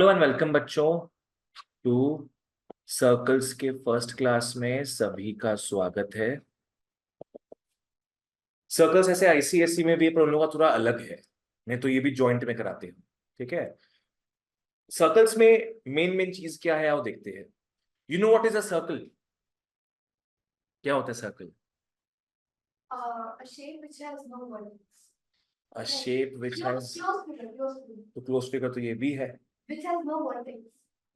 Hello and welcome बच्चों to circles के first class में सभी का स्वागत है। सर्कल्स ऐसे आईसीएसई में भी पर उन लोगों का थोड़ा अलग है, नहीं तो ये भी जॉइंट में कराते हैं। ठीक है, सर्कल्स में मेन मेन चीज क्या है आओ देखते हैं। You know what is a circle? क्या होता है circle? A shape which has no vertex. A shape which has, तो क्लोज फिगर तो ये भी है, Which has no vertex.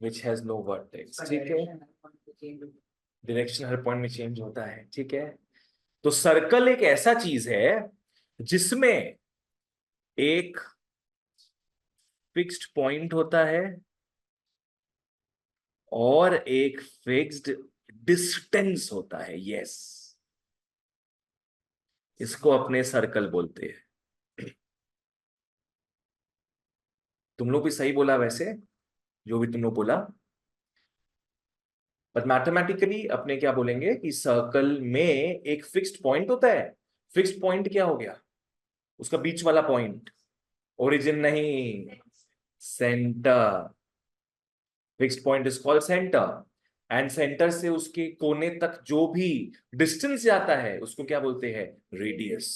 Which has no vertex. ठीक है, डायरेक्शन हर पॉइंट में चेंज होता है। ठीक है, तो सर्कल एक ऐसा चीज है जिसमें एक फिक्स्ड पॉइंट होता है और एक फिक्स्ड डिस्टेंस होता है। यस, इसको अपने सर्कल बोलते हैं। तुम लोग भी सही बोला वैसे, जो भी तुम लोग बोला, पर मैथमेटिकली अपने क्या बोलेंगे कि सर्कल में एक फिक्स्ड पॉइंट होता है। फिक्स्ड पॉइंट क्या हो गया? उसका बीच वाला पॉइंट, ओरिजिन नहीं, centre. Fixed point is called centre, and centre से उसके कोने तक जो भी डिस्टेंस जाता है उसको क्या बोलते हैं? रेडियस।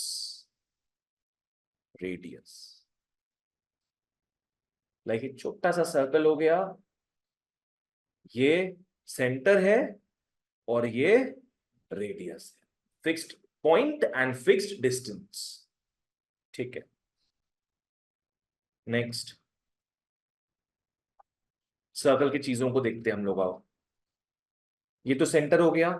रेडियस लाइक एक छोटा सा सर्कल हो गया, ये सेंटर है और ये रेडियस है। Fixed point and fixed distance. ठीक है, नेक्स्ट सर्कल की चीजों को देखते हैं हम लोग। आओ, ये तो सेंटर हो गया।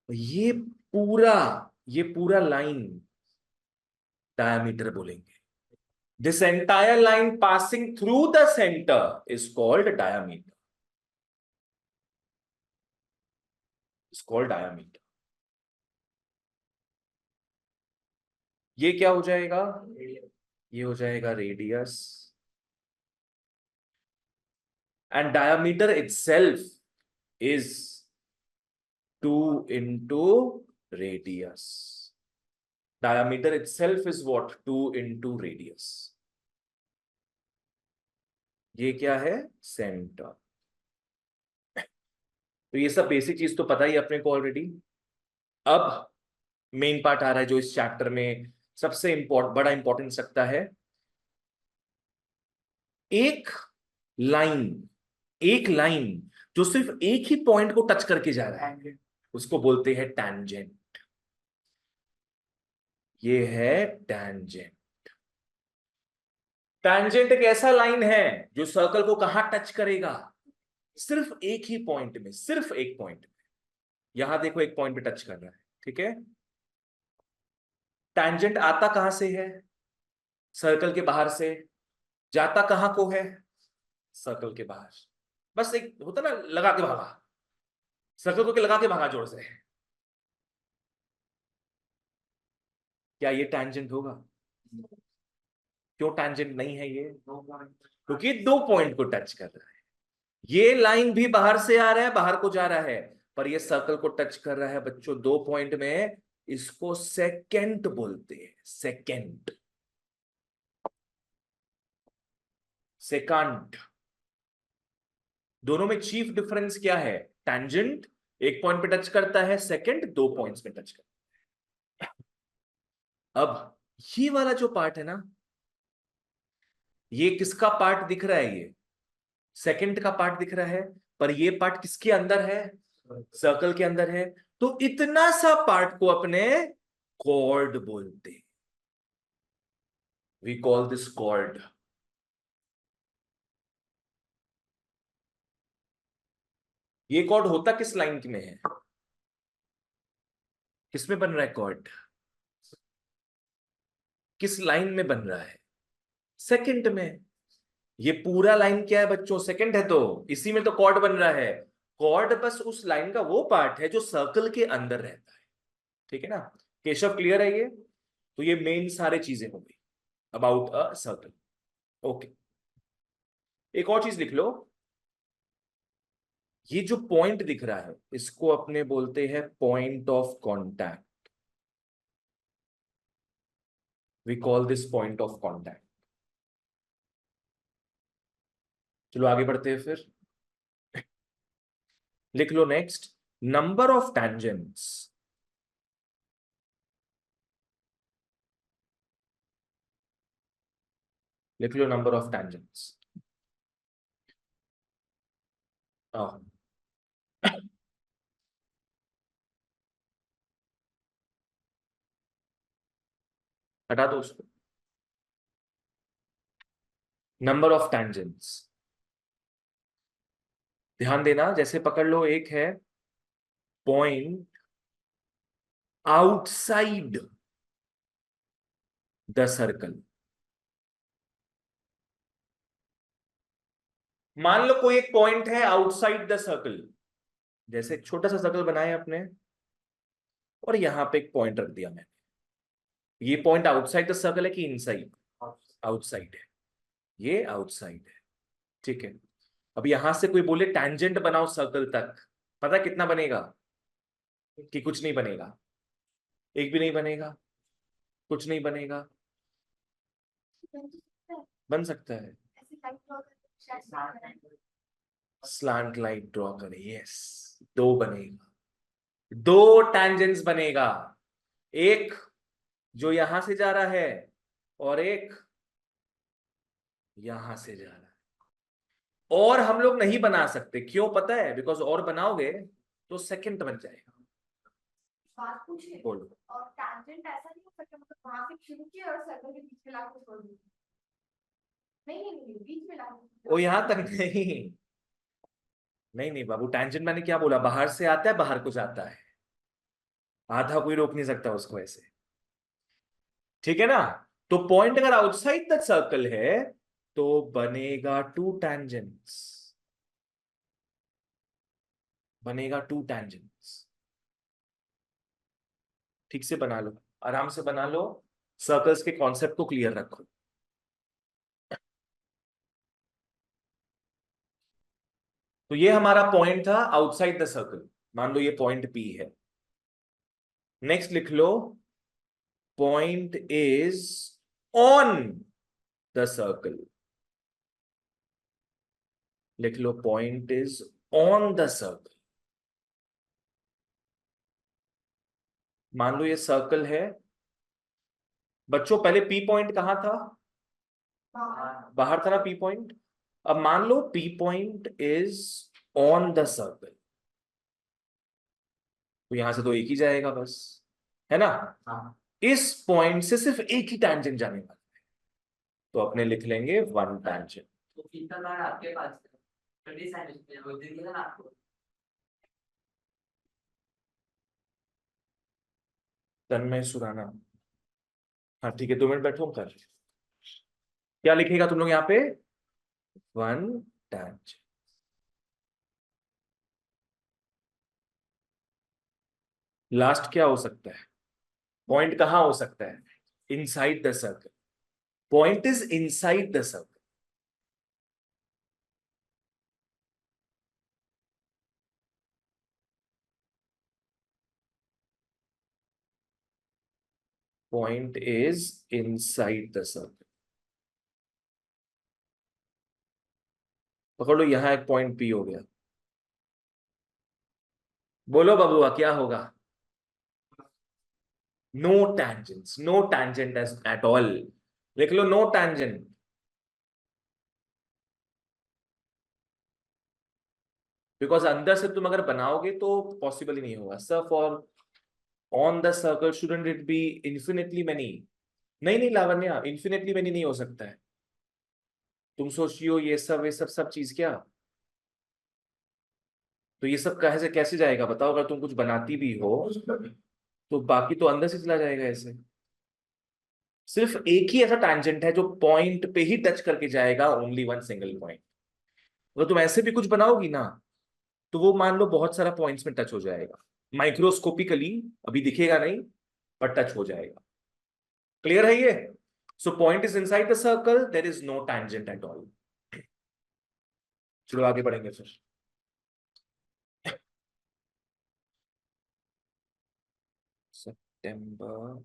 ये पूरा ये पूरा लाइन डायमीटर बोलेंगे। This entire line passing through the centre is called diameter, is called diameter. ये क्या हो जाएगा? ये हो जाएगा radius, and diameter itself is 2 into radius. Diameter itself is what? 2 into radius. ये क्या है? सेंटर। तो ये सब बेसिक चीज तो पता ही अपने को ऑलरेडी। अब मेन पार्ट आ रहा है जो इस चैप्टर में सबसे बड़ा इंपॉर्टेंस रखता है। एक लाइन, एक लाइन जो सिर्फ एक ही पॉइंट को टच करके जा रहा है उसको बोलते हैं टैंजेंट। ये है टैंजेंट। टैंजेंट एक ऐसा लाइन है जो सर्कल को कहां टच करेगा? सिर्फ एक ही पॉइंट में, सिर्फ एक पॉइंट में। यहां देखो, एक पॉइंट पे टच कर रहा है। ठीक है, टैंजेंट आता कहां से है? सर्कल के बाहर से। जाता कहां को है? सर्कल के बाहर। बस एक होता ना, लगा के भागा, सर्कल को के लगा के भागा जोर से। क्या ये टैंजेंट होगा? क्यों टैंजेंट नहीं है ये? क्योंकि दो पॉइंट को टच कर रहा है। ये लाइन भी बाहर से आ रहा है, बाहर को जा रहा है, पर ये सर्कल को टच कर रहा है बच्चों दो पॉइंट में। इसको सेकेंड बोलते हैं, सेकेंड, सेकंड। दोनों में चीफ डिफरेंस क्या है? टैंजेंट एक पॉइंट पे टच करता है, सेकेंड दो पॉइंट्स पे टच करता है। अब ये वाला जो पार्ट है ना, ये किसका पार्ट दिख रहा है? ये सेकंड का पार्ट दिख रहा है, पर ये पार्ट किसके अंदर है? सर्कल के अंदर है। तो इतना सा पार्ट को अपने कॉर्ड बोलते हैं। We call this chord. ये कॉर्ड होता किस लाइन में है? किसमें बन रहा है कॉर्ड? किस लाइन में बन रहा है? सेकंड में। ये पूरा लाइन क्या है बच्चों? सेकंड है, तो इसी में तो कॉर्ड बन रहा है। कॉर्ड बस उस लाइन का वो पार्ट है जो सर्कल के अंदर रहता है। ठीक है ना? केशव, क्लियर है ये? तो ये मेन सारे चीजें हो गई अबाउट अ सर्कल। ओके, एक और चीज लिख लो। ये जो पॉइंट दिख रहा है इसको अपने बोलते हैं point of contact. We call this point of contact. चलो आगे बढ़ते हैं फिर। लिख लो नेक्स्ट, नंबर ऑफ टैंजेंट्स। लिख लो नंबर ऑफ टैंजेंट्स। हटा दो उसको। नंबर ऑफ टैंजेंट्स, ध्यान देना, जैसे पकड़ लो, एक है पॉइंट आउटसाइड द सर्कल। मान लो कोई एक पॉइंट है आउटसाइड द सर्कल, जैसे एक छोटा सा सर्कल बनाए अपने, और यहां पे एक पॉइंट रख दिया मैंने। ये पॉइंट आउटसाइड द सर्कल है कि इनसाइड? आउटसाइड है, ये आउटसाइड है। ठीक है। अब यहां से कोई बोले टैंजेंट बनाओ सर्कल तक, पता है कितना बनेगा? कि कुछ नहीं बनेगा, एक भी नहीं बनेगा, कुछ नहीं बनेगा। बन सकता है, ऐसे लाइट ड्रॉ करके शायद स्लांट लाइट ड्रॉ करें, यस। दो बनेगा, दो टैंजेंट्स बनेगा, एक जो यहां से जा रहा है और एक यहां से जा रहा है। और हम लोग नहीं बना सकते, क्यों पता है? बिकॉज और बनाओगे तो सेकंड बन जाएगा। बात पूछिए। बोलो। और टैंजेंट ऐसा नहीं हो सकता मतलब वहां से शुरू किया और सर्कल के बीच में लाके छोड़ दिया? नहीं नहीं नहीं, बीच में लाके। वो यहां तक नहीं, नहीं नहीं बाबू, टैंजेंट मैंने क्या बोला? बाहर से आता है, बाहर को जाता है, आधा कोई रोक नहीं सकता उसको ऐसे। ठीक है ना? तो पॉइंट अगर आउटसाइड द सर्कल है तो बनेगा टू टैंजेंट्स, बनेगा टू टैंजेंट्स। ठीक से बना लो, आराम से बना लो, सर्कल्स के कॉन्सेप्ट को क्लियर रखो। तो ये हमारा पॉइंट था आउटसाइड द सर्कल, मान लो ये पॉइंट पी है। नेक्स्ट लिख लो, point is on the circle. लिख लो, point is on the circle. मान लो ये सर्कल है बच्चों, पहले पी पॉइंट कहां था? बाहर था ना पी पॉइंट। अब मान लो P point is on the circle, तो यहां से तो एक ही जाएगा बस, है ना? हाँ। इस पॉइंट से सिर्फ एक ही टैंजेंट जाने वाला है, तो अपने लिख लेंगे वन टैंजेंट। तो कितना बार आपके पास 20 सेंटीमीटर वो दे दिया ना आपको? तन्मय सुराना, हाँ ठीक है, 2 मिनट बैठो कर। क्या लिखेगा तुम लोग यहाँ पे? One tangent. लास्ट क्या हो सकता है? पॉइंट कहां हो सकता है? Inside the circle, point is inside the circle. Point is inside the circle. पकड़ लो, यहां एक पॉइंट पी हो गया। बोलो बबुआ क्या होगा? No tangents, no tangent at all. लिख लो नो tangent। बिकॉज अंदर से तुम अगर बनाओगे तो पॉसिबल ही नहीं होगा sir. For on the circle shouldn't it be infinitely many? नहीं नहीं लावण्या, इन्फिनिटली मेनी नहीं हो सकता है। तुम सोचियो ये सब, ये सब चीज क्या, तो ये सब कैसे कैसे जाएगा बताओ? अगर तुम कुछ बनाती भी हो तो बाकी तो अंदर से चला जाएगा ऐसे। सिर्फ एक ही ऐसा टैंजेंट है जो पॉइंट पे ही टच करके जाएगा, ओनली वन सिंगल पॉइंट। अगर तुम ऐसे भी कुछ बनाओगी ना तो वो मान लो बहुत सारा पॉइंट्स में टच हो जाएगा, माइक्रोस्कोपिकली अभी दिखेगा नहीं, पर टच हो जाएगा। क्लियर है ये? So point is inside the circle, there is no tangent at all. चलो आगे बढ़ेंगे फिर। सितंबर,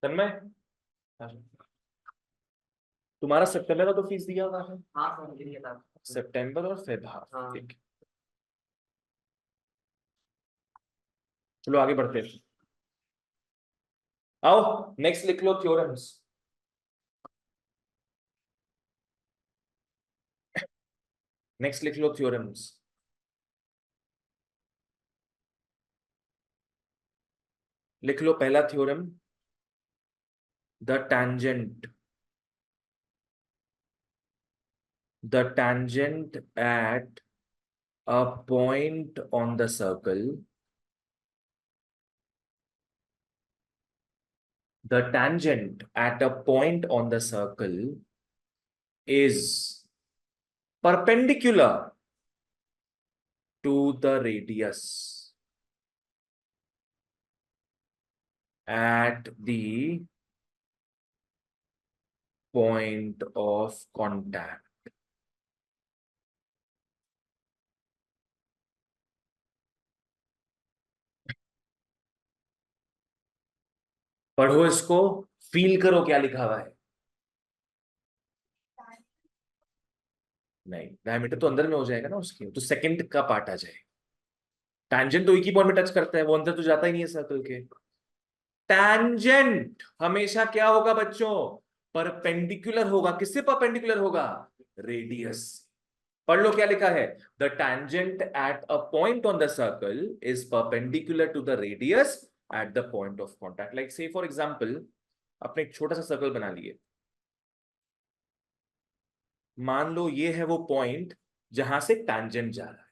तन्मय, तुम्हारा सितंबर का तो फीस दिया हुआ है, हाँ फोन के लिए था। सितंबर और फेब हाफ, हाँ। ठीक है। चलो आगे बढ़ते हैं। आओ नेक्स्ट लिख लो थ्योरम्स। नेक्स्ट लिख लो थ्योरम्स। लिख लो पहला theorem, the tangent at a point on the circle, the tangent at a point on the circle is perpendicular to the radius at the point of contact. पढ़ो इसको, feel करो क्या लिखा हुआ है। नहीं, डायमीटर तो अंदर में हो जाएगा ना उसके, तो सेकंड का पार्ट आ जाएगा। टैंजेंट तो एक ही पॉइंट में टच करता है, वो अंदर तो जाता ही नहीं है सर्कल के। टैंजेंट हमेशा क्या होगा बच्चों, परपेंडिकुलर होगा। किससे परपेंडिकुलर होगा, रेडियस। पढ़ लो क्या लिखा है, the tangent at a point on the circle is perpendicular to the radius at the point of contact. Like say for example, अपने एक छोटा सा सर्कल बना लिए। मान लो ये है वो पॉइंट जहां से टैंजेंट जा रहा है,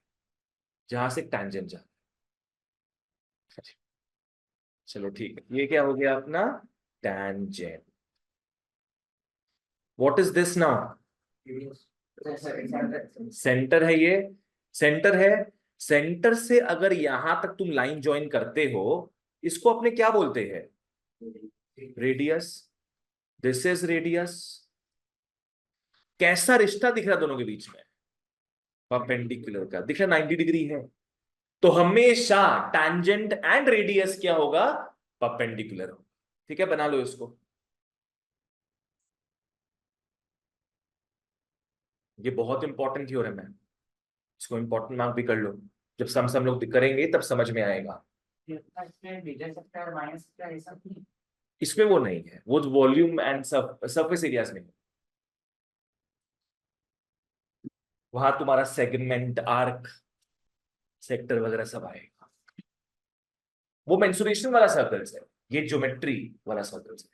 जहां से टैंजेंट जा रहा है। चलो ठीक है, ये क्या हो गया अपना tangent. What is this now, centre है ये, सेंटर है। सेंटर से अगर यहां तक तुम लाइन ज्वाइन करते हो, इसको अपने क्या बोलते हैं, रेडियस। This is radius. कैसा रिश्ता दिख रहा है दोनों के बीच में, परपेंडिकुलर का दिख रहा, 90 डिग्री है। तो हमेशा टैंजेंट एंड रेडियस क्या होगा, परपेंडिकुलर होगा। ठीक है, बना लो इसको। ये बहुत इंपॉर्टेंट थ्योरम है, इसको इंपॉर्टेंट मार्क भी कर लो। जब सम लोग करेंगे तब समझ में आएगा। इसमें वो नहीं है, वो वॉल्यूम एंड सरफेस एरियाज में, वहां तुम्हारा सेगमेंट, आर्क, सेक्टर वगैरह सब आएगा। वो मेंसुरेशन वाला सर्कल्स है, ये ज्योमेट्री वाला सर्कल्स है।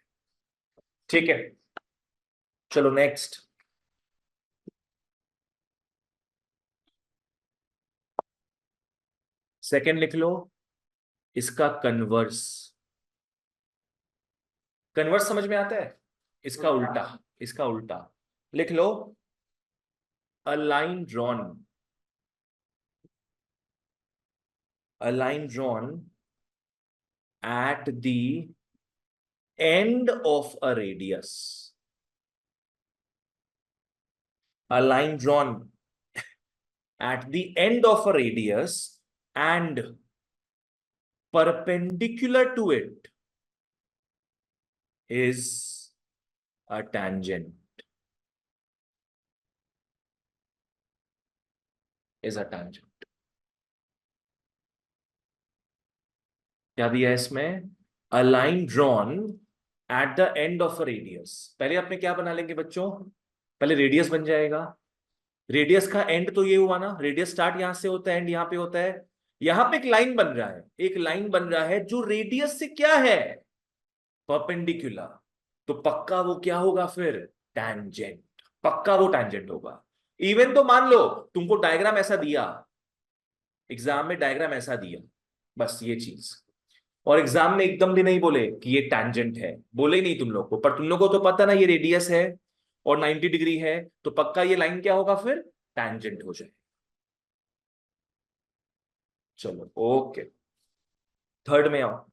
ठीक है, चलो नेक्स्ट। सेकंड लिख लो, इसका कन्वर्स। कन्वर्स समझ में आता है, इसका उल्टा, इसका उल्टा लिख लो, a line drawn, a line drawn at the end of a radius, a line drawn at the end of a radius and perpendicular to it is a tangent, is a tangent। क्या दिया है इसमें, a line drawn at the end of a radius। पहले अपने क्या बना लेंगे बच्चों, पहले रेडियस बन जाएगा। रेडियस का एंड तो ये हुआ ना, रेडियस स्टार्ट यहां से होता है, एंड यहां पे होता है। यहां पे एक लाइन बन रहा है, एक लाइन बन रहा है जो रेडियस से क्या है, परपेंडिकुलर। तो पक्का वो क्या होगा फिर, टैंजेंट। पक्का वो टैंजेंट होगा। इवन तो मान लो तुमको डायग्राम ऐसा दिया, एग्जाम में डायग्राम ऐसा दिया, बस ये चीज, और एग्जाम में एकदम भी नहीं बोले कि ये टैंजेंट है, बोले ही नहीं तुम लोग को, पर तुम लोग को तो पता ना ये रेडियस है और 90 डिग्री है, तो पक्का ये लाइन क्या होगा फिर, टैंजेंट हो जाए। चलो ओके, थर्ड में आओ।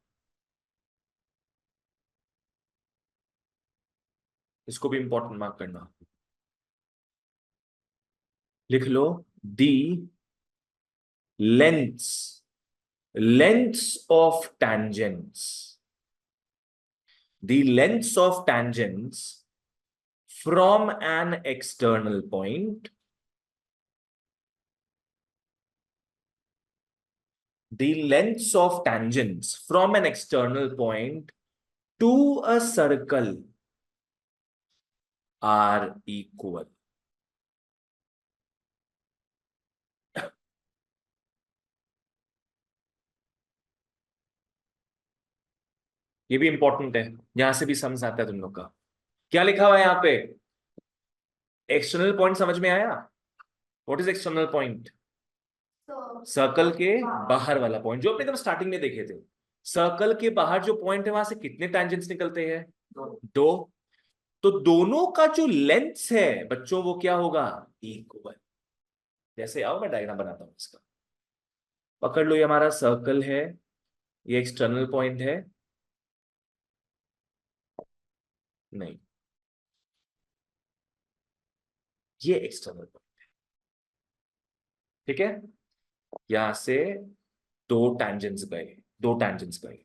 इसको भी इंपॉर्टेंट मार्क करना। लिख लो, the lengths, lengths of tangents the lengths of tangents from an external point, the lengths of tangents from an external point to a circle are equal. ये भी इंपॉर्टेंट है, यहां से भी समझ आता है तुम लोग का। क्या लिखा हुआ है यहाँ पे? एक्सटर्नल पॉइंट समझ में आया? What is external point? So, circle के बाहर वाला पॉइंट, जो अपने एकदम स्टार्टिंग में देखे थे। सर्कल के बाहर जो पॉइंट है वहां से कितने टैंजेंट्स निकलते हैं? दो। तो दोनों का जो लेंथ है बच्चों वो क्या होगा? इक्वल। जैसे आओ मैं डायग्राम बनाता हूं इसका। पकड़ लो, ये हमारा सर्कल है, ये एक्सटर्नल पॉइंट है। नहीं, ये एक्सटर्नल पॉइंट, ठीक है। यहां से दो टैंजेंट्स गए, दो टैंजेंट्स गए।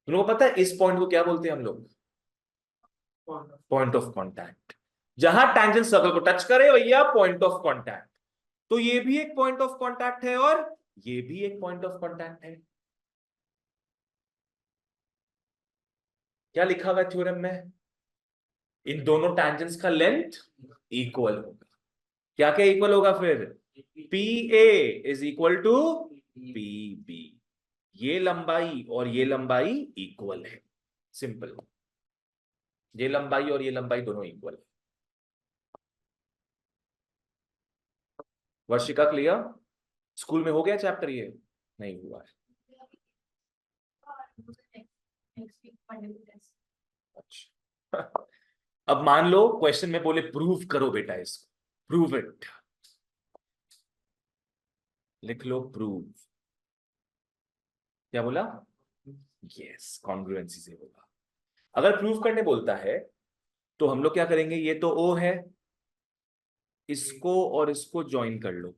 तुम लोगों को पता है इस पॉइंट को क्या बोलते हैं हम लोग? Point of contact. जहां टैंजेंट सर्कल को टच करे भैया, पॉइंट ऑफ कांटेक्ट। तो ये भी एक पॉइंट ऑफ कांटेक्ट है और ये भी एक पॉइंट ऑफ कांटेक्ट है। क्या लिखा हुआ है थ्योरम में? इन दोनों टैंजेंट्स का लेंथ इक्वल होगा। क्या क्या इक्वल होगा फिर? P A is equal to P B. ये लंबाई और ये लंबाई इक्वल है, सिंपल। ये लंबाई और ये लंबाई दोनों इक्वल है। वर्षिका क्लियर? स्कूल में हो गया चैप्टर ये? नहीं हुआ है? next week Monday को test. अच्छा। अब मान लो क्वेश्चन में बोले प्रूव करो बेटा इसको, प्रूव इट। लिख लो प्रूव। क्या बोला? यस, कॉन्ग्रुएंसी से बोला। अगर प्रूव करने बोलता है तो हम लोग क्या करेंगे? ये तो ओ है, इसको और इसको ज्वाइन कर लो।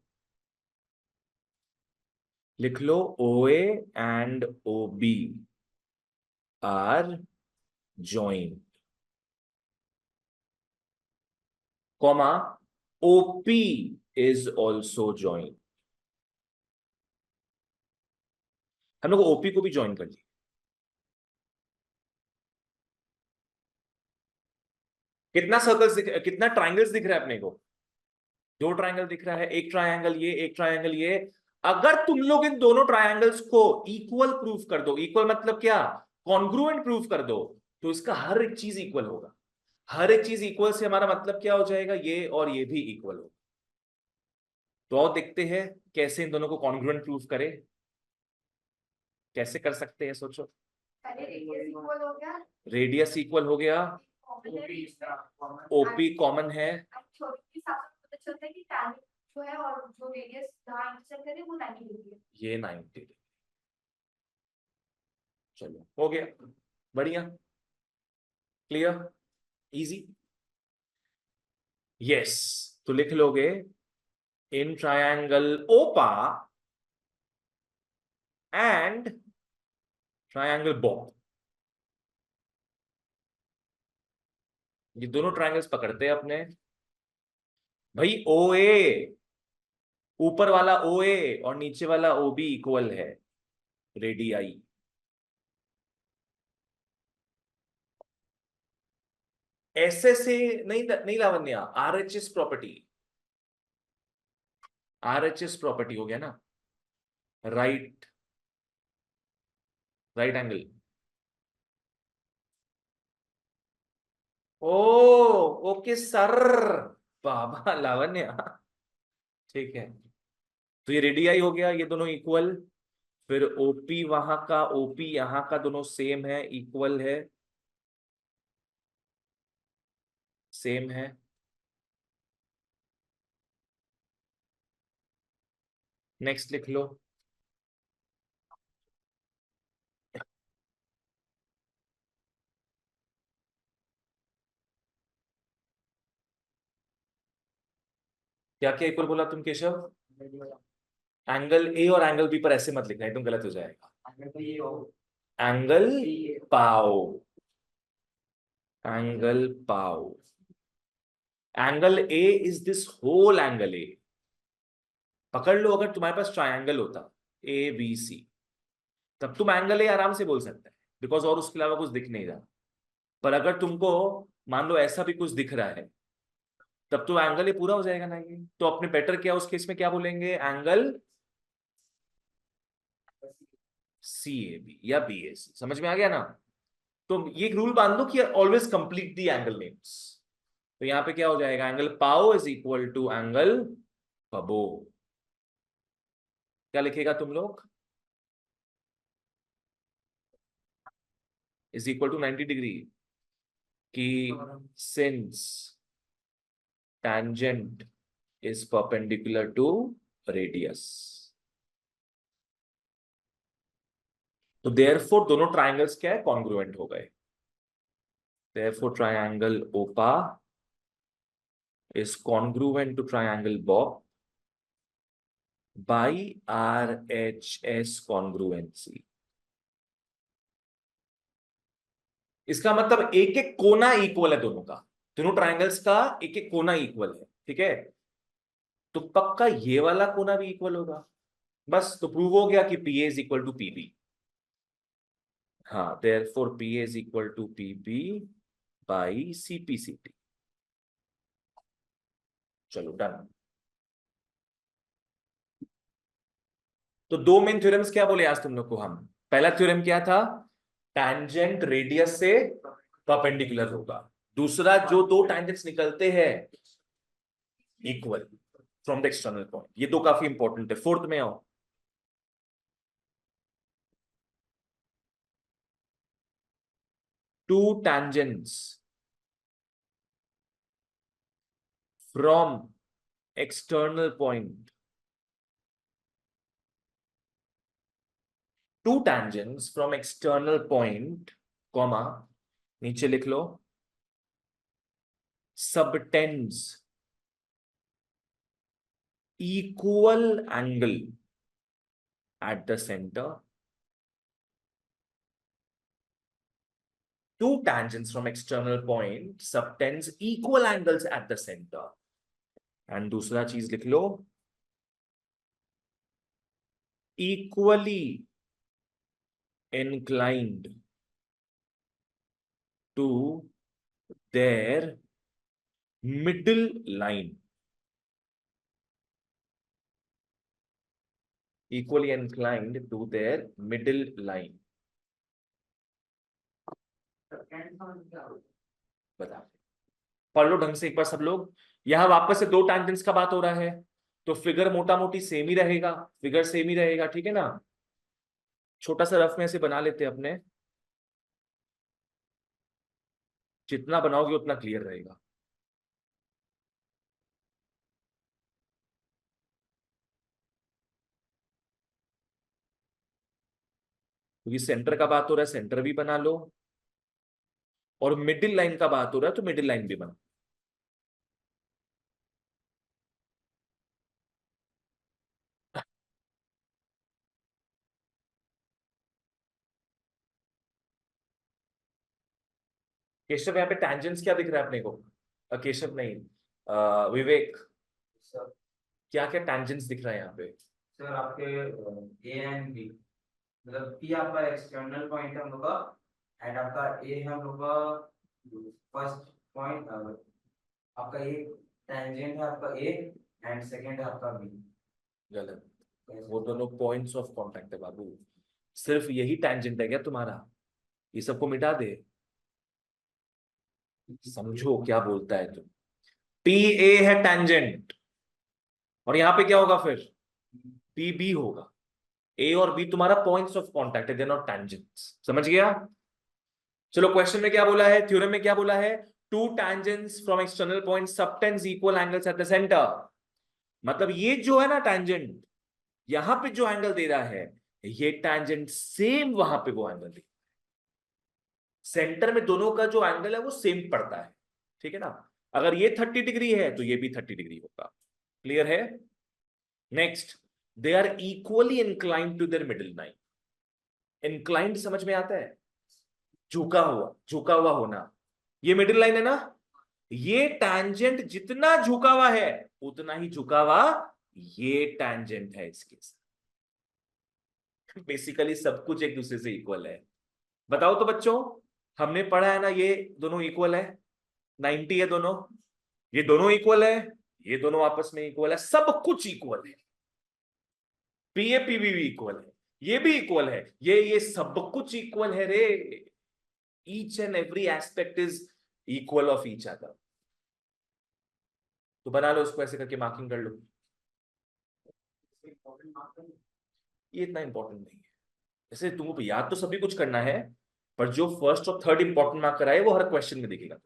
लिख लो O A and O B are join, comma OP is also join. हम लोग ओपी को भी ज्वाइन कर लिया। कितना सर्कल्स कितना ट्राइंगल्स दिख रहा है अपने को? दो ट्राइंगल दिख रहा है, एक ट्राइंगल ये, एक ट्राइंगल ये। अगर तुम लोग इन दोनों ट्राइंगल्स को इक्वल प्रूफ कर दो, इक्वल मतलब क्या? कॉन्ग्रुएंट प्रूफ कर दो, तो इसका हर एक चीज इक्वल होगा। हर एक चीज इक्वल से हमारा मतलब क्या हो जाएगा? ये और ये भी इक्वल होगा। तो और देखते हैं कैसे इन दोनों को कॉन्ग्रुएंट प्रूफ करें। कैसे कर सकते हैं सोचो। पहले radius equal हो गया. रेडियस इक्वल हो गया, ओपी कॉमन है। अब छोटी के हिसाब से पता चलता है कि tangent जो है और जो रेडियस जहाँ इंटरसेक्ट करे वो 90 डिग्री है. ये 90। चलो हो गया, बढ़िया, क्लियर, इजी। यस, तो लिख लोगे in triangle OPA and triangle बॉब, ये दोनों ट्रायंगल्स पकड़ते हैं अपने भाई। ओ ए, ऊपर वाला ओ ए और नीचे वाला ओ बी इक्वल है रेडियाई। ऐसे से नहीं, नहीं Lavanya, RHS property, RHS property हो गया ना, राइट, राइट एंगल। ओ ओके सर, बाबा लावण्या, ठीक है। तो ये रेडियाई हो गया, ये दोनों इक्वल। फिर ओपी वहां का, ओपी यहां का, दोनों सेम है, इक्वल है, सेम है। नेक्स्ट लिख लो। क्या क्या इक्वल बोला तुम केशव? एंगल ए और एंगल बी पर ऐसे मत लिखना, एकदम गलत हो जाएगा। अगर तो ये हो एंगल ये पाओ, एंगल पाओ, angle A is this whole angle A. पकड़ लो, अगर तुम्हारे पास ट्रायंगल होता ए बी सी, तब तुम एंगल ए आराम से बोल सकते हैं, बिकॉज और उसके अलावा कुछ दिख नहीं रहा। पर अगर तुमको मान लो ऐसा भी कुछ दिख रहा है, तब तो एंगल ए पूरा हो जाएगा ना। ये तो अपने बेटर क्या उस केस में क्या बोलेंगे, एंगल सी ए बी या बी ए सी। समझ में आ गया ना? तो ये एक रूल बांध दो कि always complete the angle names. तो यहां पे क्या हो जाएगा, एंगल पाओ इज इक्वल टू एंगल पबो। क्या लिखेगा तुम लोग, इज इक्वल टू 90 डिग्री की since tangent is perpendicular to radius, तो therefore दोनों ट्राइंगल्स क्या है, कॉन्ग्रुएंट हो गए। therefore triangle OPA is congruent to triangle BOP by RHS congruency। इसका मतलब एक एक कोना इक्वल है दोनों का, दोनों ट्राइंगल्स का एक एक कोना इक्वल है, ठीक है? तो पक्का ये वाला कोना भी इक्वल होगा। बस तो प्रूव हो गया कि PA is equal to PB। हाँ, therefore PA is equal to PB by CPCT। चलो डन। तो दो मेन थ्योरम्स क्या बोले आज तुम लोग को हम। पहला थ्योरम क्या था, टैंजेंट रेडियस से परपेंडिकुलर होगा। दूसरा, जो दो टैंजेंट्स निकलते हैं equal from the external point. ये दो काफी इंपॉर्टेंट है। फोर्थ में आओ, two tangents from external point, two tangents from external point, comma नीचे लिख लो, subtends equal angle at the center। two tangents from external point subtends equal angles at the center। and दूसरा चीज लिख लो, equally inclined to their middle line। equally inclined to their middle line। बता, पढ़ लो ढंग से एक बार सब लोग। यहां वापस से दो टैंजेंट्स का बात हो रहा है, तो फिगर मोटा मोटी सेम ही रहेगा, फिगर सेम ही रहेगा, ठीक है ना? छोटा सा रफ में ऐसे बना लेते हैं अपने, जितना बनाओगे उतना क्लियर रहेगा। क्योंकि सेंटर का बात हो रहा है, सेंटर भी बना लो, और मिडिल लाइन का बात हो रहा है तो मिडिल लाइन भी बना। केशव, यहाँ पे टैंजेंट्स क्या दिख रहा है अपने को? केशव नहीं, विवेक, सर क्या क्या टैंजेंट्स दिख रहा है यहाँ पे? सर आपके ए एंड बी, मतलब पी आपका एक्सटर्नल पॉइंट है हम लोग का, एंड आपका ए है हम लोग का फर्स्ट पॉइंट। आपका ए टेंजेंट है आपका ए, एंड सेकंड है आपका बी। गलत, वो दोनों पॉइंट्स ऑफ कांटेक्ट है बाबू। सिर्फ यही टैंजेंट है क्या तुम्हारा? ये सबको मिटा दे। समझो क्या बोलता है तुम। पी ए है टैंजेंट, और यहां पे क्या होगा फिर, पी बी होगा। ए और बी तुम्हारा पॉइंट्स ऑफ कांटेक्ट है, दे नॉट टैंजेंट्स। समझ गया? चलो क्वेश्चन में क्या बोला है, थ्योरम में क्या बोला है, two tangents from external point subtends equal angles at the centre. मतलब ये जो है ना टैंजेंट, यहां पे जो एंगल दे रहा है, ये टैंजेंट सेम वहां पे वो एंगल दे, सेंटर में दोनों का जो एंगल है वो सेम पड़ता है, ठीक है ना? अगर ये 30 डिग्री है तो ये भी 30 डिग्री होगा। क्लियर है? Next, they are equally inclined to their middle line. Inclined समझ में आता है? झुका हुआ होना। ये मिडिल लाइन है ना, ये टैंजेंट जितना झुका हुआ है उतना ही झुका हुआ ये टैंजेंट है इसके साथ। बेसिकली सब कुछ एक दूसरे से इक्वल है। बताओ तो बच्चों, हमने पढ़ा है ना, ये दोनों इक्वल है, 90 है दोनों, ये दोनों इक्वल है, ये दोनों आपस में इक्वल है, सब कुछ इक्वल है। पीएपीवी भी इक्वल है, ये भी इक्वल है, ये सब कुछ इक्वल है रे। Each and every aspect is equal of each other. तो बना लो उसको, ऐसे करके मार्किंग कर लो। ये इतना इंपॉर्टेंट नहीं है, जैसे तुमको याद तो सभी कुछ करना है, पर जो फर्स्ट और थर्ड इंपॉर्टेंट मार्कर आए वो हर क्वेश्चन में दिखेगा।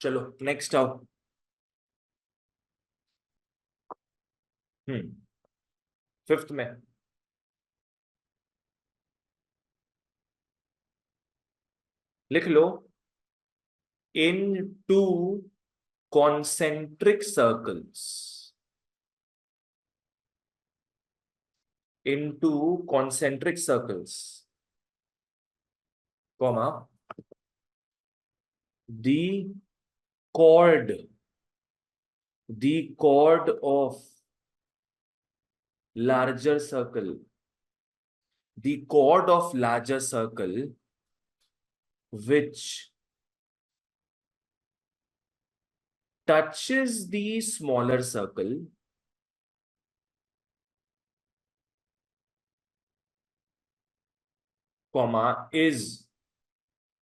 चलो नेक्स्ट आओ। फिफ्थ में लिख लो, इन to concentric circles, into concentric circles, comma, the chord of larger circle, the chord of larger circle which touches the smaller circle, comma, is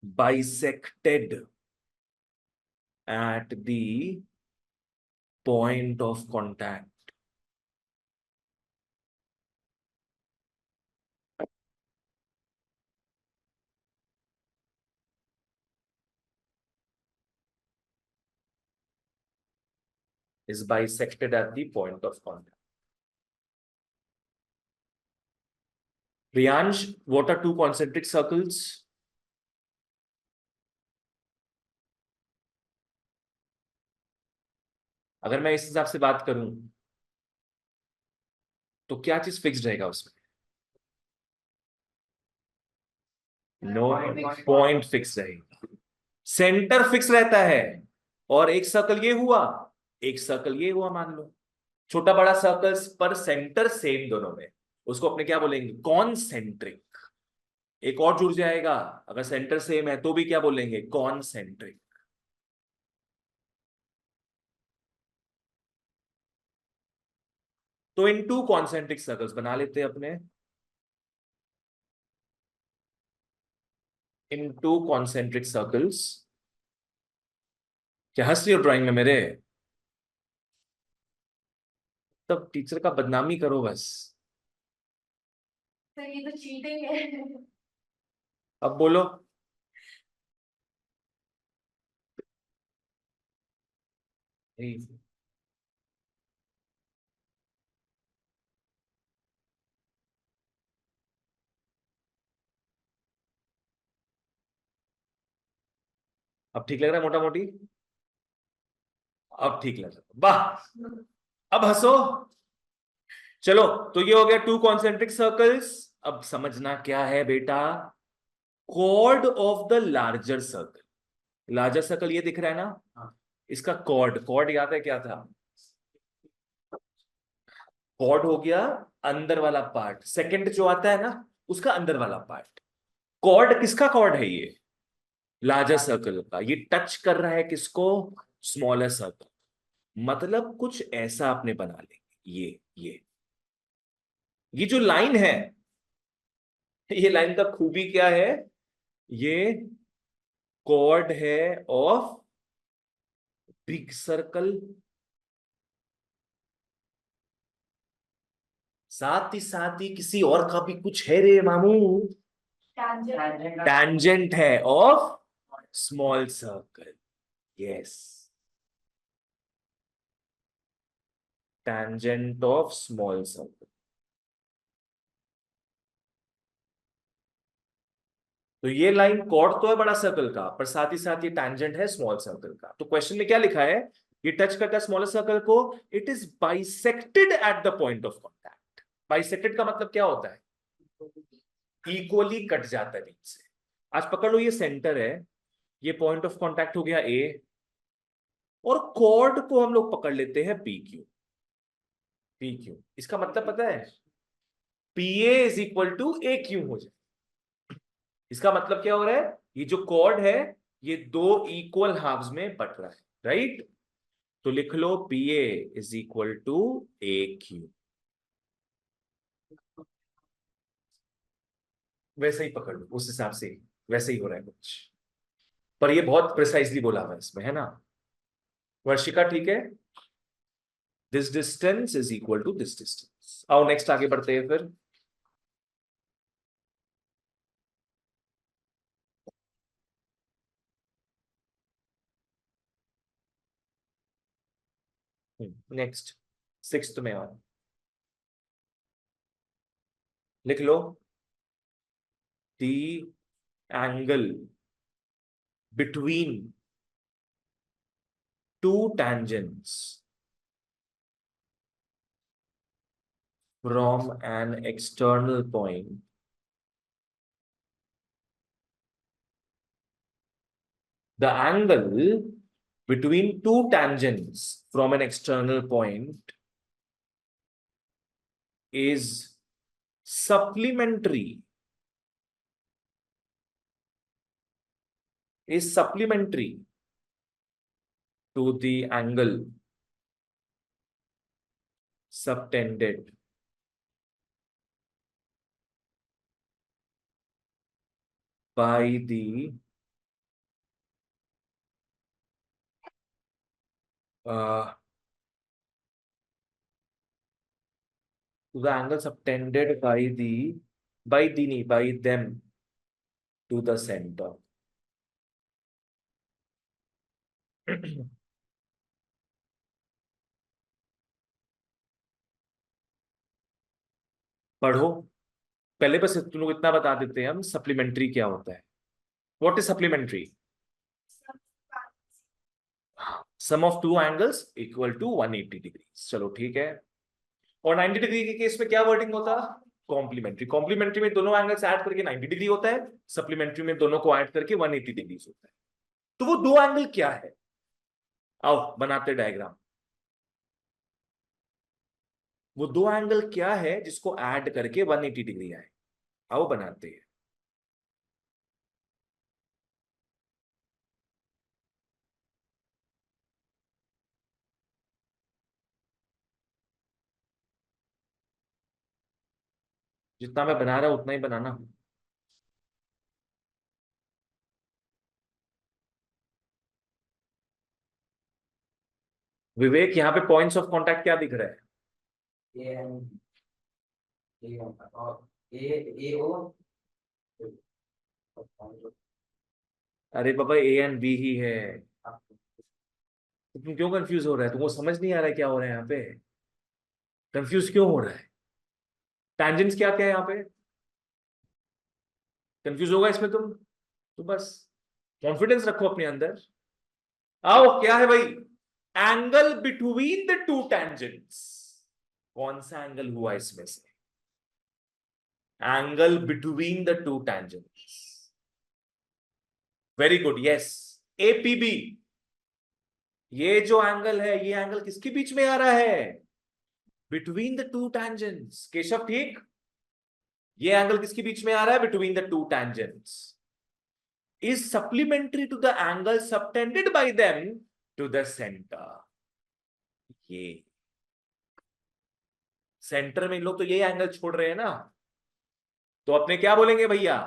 bisected at the point of contact. Is bisected at the point of contact. Priyansh, what are two concentric circles? अगर मैं इस हिसाब से बात करूं तो क्या चीज फिक्स रहेगा उसमें? नो, पॉइंट फिक्स रहेगा। सेंटर फिक्स रहता है, और एक सर्कल ये हुआ, एक सर्कल ये हुआ, मान लो छोटा बड़ा सर्कल्स पर सेंटर सेम दोनों में, उसको अपने क्या बोलेंगे? कॉन्सेंट्रिक। एक और जुड़ जाएगा, अगर सेंटर सेम है तो भी क्या बोलेंगे? कॉन्सेंट्रिक। तो इन टू कॉन्सेंट्रिक सर्कल्स बना लेते हैं अपने, इन टू कॉन्सेंट्रिक सर्कल्स। क्या हंस रही हो ड्राइंग में मेरे? तब टीचर का बदनामी करो बस। तो ये तो चीटिंग है। अब बोलो। अब ठीक लग रहा है मोटा मोटी? अब ठीक लग रहा है, वाह। अब हंसो। चलो, तो ये हो गया टू कॉन्सेंट्रिक सर्कल्स। अब समझना क्या है बेटा, chord of the larger circle. Larger circle ये दिख रहा है ना, इसका कॉर्ड, कॉर्ड याद है क्या था? कॉर्ड हो गया अंदर वाला पार्ट, सेकंड जो आता है ना उसका अंदर वाला पार्ट। कॉर्ड किसका कॉर्ड है? ये लार्जर सर्कल का। ये टच कर रहा है किसको? Smaller circle. मतलब कुछ ऐसा आपने बना लेंगे, ये जो लाइन है, ये लाइन का खूबी क्या है? ये कॉर्ड है ऑफ बिग सर्कल, साथ ही किसी और का भी कुछ है रे मामू, टैंजेंट है of small circle. Yes, tangent of small circle। तो ये लाइन कॉर्ड तो है बड़ा सर्कल का, पर साथ ही साथ ये टैंजेंट है स्मॉल सर्कल का। तो क्वेश्चन में क्या लिखा है? ये टच करता है स्मॉलर सर्कल को, it is bisected eight the point of contact. Bisected का मतलब क्या होता है? इक्वली कट जाता है बीच से। आज पकड़ लो ये सेंटर है, ये पॉइंट ऑफ कॉन्टैक्ट हो गया ए, और कॉर्ड को हम लोग पकड़ लेते हैं पी क्यू। पी क्यू इसका मतलब पता है, P A is equal to A Q हो जाए। इसका मतलब क्या हो रहा है, ये जो कॉर्ड है ये दो इक्वल हाफ्स में बट रहा है, राइट? तो लिख लो P A is equal to A Q. वैसे ही पकड़ लो, उस हिसाब से वैसे ही हो रहा है कुछ, पर ये बहुत प्रिसाइजली बोला हुआ है इसमें, है ना? वर्षिका ठीक है, this distance is equal to this distance. आओ नेक्स्ट आगे बढ़ते हैं फिर। नेक्स्ट सिक्स्थ में और लिख लो the angle between two tangents from an external point the angle between two tangents from an external point is supplementary to the angle subtended by the to the angle subtended by them to the center. पढ़ो पहले, बस तुम लोग इतना बता देते हैं हम, सप्लीमेंट्री क्या होता है? What is supplementary? Sum of two angles equal to 180 degree. चलो ठीक है। और 90 डिग्री के केस में क्या वर्डिंग होता है? कॉम्प्लीमेंट्री। कॉम्प्लीमेंट्री में दोनों एंगल्स ऐड करके 90 डिग्री होता है, सप्लीमेंट्री में दोनों को ऐड करके 180 डिग्री होता है। तो वो दो एंगल क्या है? आओ बनाते डायग्राम। वो दो एंगल क्या है जिसको ऐड करके 180 डिग्री आए? आओ बनाते हैं। जितना मैं बना रहा हूं उतना ही बनाना। विवेक यहाँ पे पॉइंट्स ऑफ कांटेक्ट क्या दिख रहा है? ए एंड ए और ए ओ। अरे बाबा ए एंड बी ही है। तो तुम क्यों कंफ्यूज हो रहा है? तुमको समझ नहीं आ रहा है क्या हो रहा है यहाँ पे? कंफ्यूज क्यों हो रहा है? टैंजेंट्स क्या क्या है यहाँ पे? कंफ्यूज होगा इसमें तुम? तो बस कॉन्फिडेंस रखो अपने अंदर। आओ क्या है भाई? Angle between the two tangents. कौन सा एंगल हुआ इसमें से? Angle between the two tangents. Very good, yes, APB. ये जो एंगल है, ये एंगल किसके बीच में आ रहा है? Between the two tangents. Keshav ठीक? ये एंगल किसके बीच में आ रहा है? Between the two tangents. Is supplementary to the angle subtended by them to the centre. ये सेंटर में इन लोग तो ये एंगल छोड़ रहे हैं ना, तो अपने क्या बोलेंगे भैया?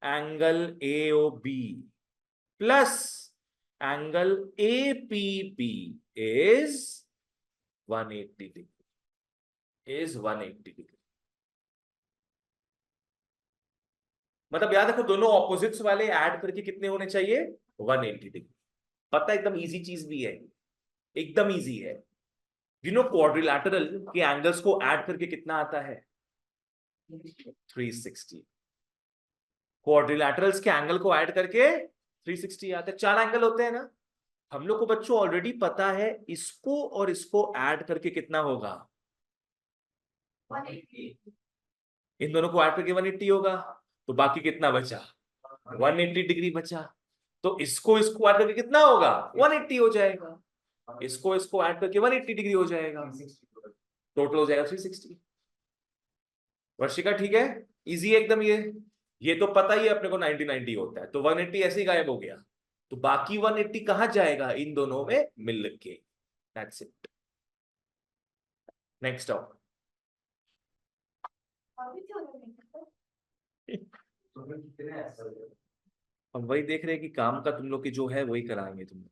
Angle AOB plus angle APB is 180 degree, is 180 degree. मतलब याद रखो, दोनों ऑपोजिट्स वाले ऐड करके कितने होने चाहिए? 180 डिग्री। पता है, एकदम इजी चीज भी है, एकदम इजी है। यू नो क्वाड्रिलैटरल के एंगल्स को ऐड करके कितना आता है? 360। क्वाड्रिलैटरल्स के एंगल को ऐड करके 360 आता है। चार एंगल होते हैं ना, हम लोग को बच्चों ऑलरेडी पता है इसको और इसको ऐड करके कितना होगा, 180 इन दोनों को ऐड करके 180 होगा, तो बाकी कितना बचा, 180 डिग्री बचा। तो इसको इसको ऐड करके कितना होगा, 180 हो जाएगा, इसको इसको ऐड करके 180 डिग्री हो जाएगा, टोटल हो जाएगा 360। वर्षिका ठीक है, इजी है एकदम। ये तो पता ही है अपने को 90 90 होता है, तो 180 ऐसे ही गायब हो गया, तो बाकी 180 कहां जाएगा, इन दोनों में मिल के। That's it. नेक्स्ट आओ। अभी थ्योरम नहीं करते। तो फिर कितने ऐसे हो गए? हम वही देख रहे हैं कि काम का तुम लोग की जो है वही कराएंगे तुम लोग।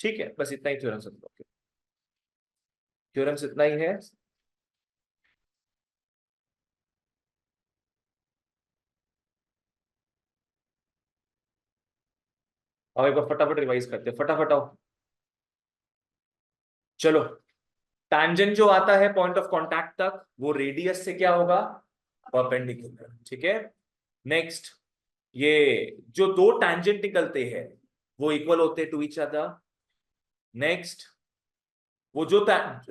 ठीक है, बस इतना ही थ्योरम से तुम लोग, थ्योरम से इतना ही है। और एक बार फटाफट रिवाइज करते हैं, फटाफट आओ। चलो, टैंजेंट जो आता है पॉइंट ऑफ कांटेक्ट तक, वो रेडियस से क्या होगा, परपेंडिकुलर। ठीक है, नेक्स्ट, ये जो दो टैंजेंट निकलते हैं वो इक्वल होते हैं टू ईच अदर। नेक्स्ट, वो जो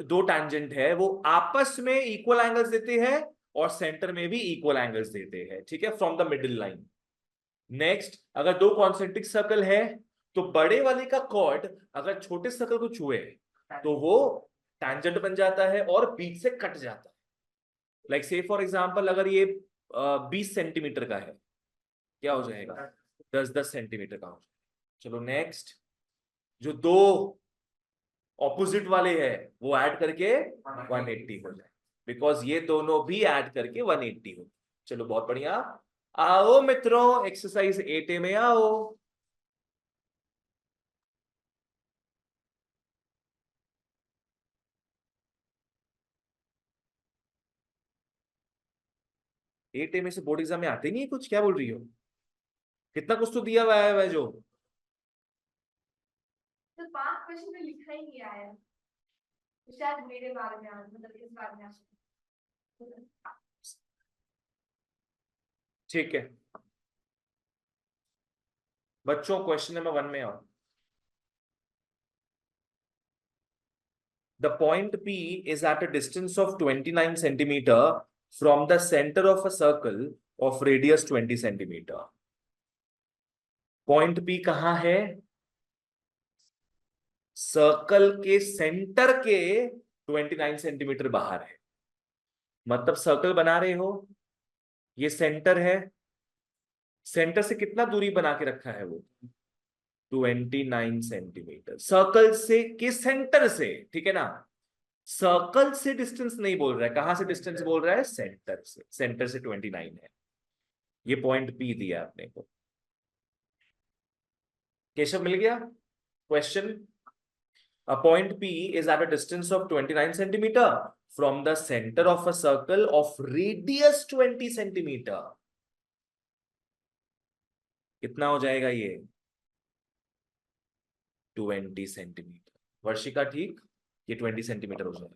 दो टैंजेंट है वो आपस में इक्वल एंगल्स देते हैं और सेंटर में भी इक्वल एंगल्स देते हैं। ठीक है, from the middle line. Next, अगर दो कॉन्सेंट्रिक सर्कल है तो बड़े वाले का कॉर्ड अगर छोटे सर्कल को छुए तो वो टैंजेंट बन जाता है और बीच से कट जाता है। लाइक से फॉर एग्जांपल, अगर ये 20 सेंटीमीटर का है, क्या हो जाएगा, 10-10 सेंटीमीटर का हो जाएगा। चलो नेक्स्ट, जो दो ऑपोजिट वाले हैं वो ऐड करके 180 हो जाए, बिकॉज ये दोनों भी ऐड करके 180 हो। चलो बहुत बढ़िया, आओ मित्रों एक्सरसाइज 8A में आओ। एट ए में से बोर्ड एग्जाम में आते नहीं है कुछ, क्या बोल रही हो, कितना कुछ तो दिया हुआ है वह जो। तो 5 क्वेश्चन में लिखा ही नहीं आया, तो शायद मेरे बारे में मतलब इस बारे में ठीक है बच्चों, क्वेश्चन नंबर 1 में आओ। The point P is at a distance of 29 centimeter from the center of a circle of radius 20 centimeter. Point P कहां है, सर्कल के सेंटर के 29 सेंटीमीटर बाहर है। मतलब सर्कल बना रहे हो, ये सेंटर है, सेंटर से कितना दूरी बना के रखा है वो, 29 सेंटीमीटर सर्कल से के सेंटर से। ठीक है ना, सर्कल से डिस्टेंस नहीं बोल रहा है, कहां से डिस्टेंस बोल रहा है, सेंटर से। सेंटर से 29 है, ये पॉइंट पी दिया आपने को। केशव मिल गया question. A point P is at a distance of 29 centimeter from the center of a circle of radius 20 centimeter. कितना हो जाएगा ये, 20 सेंटीमीटर। वर्षिका ठीक, ये 20 सेंटीमीटर हो जाएगा।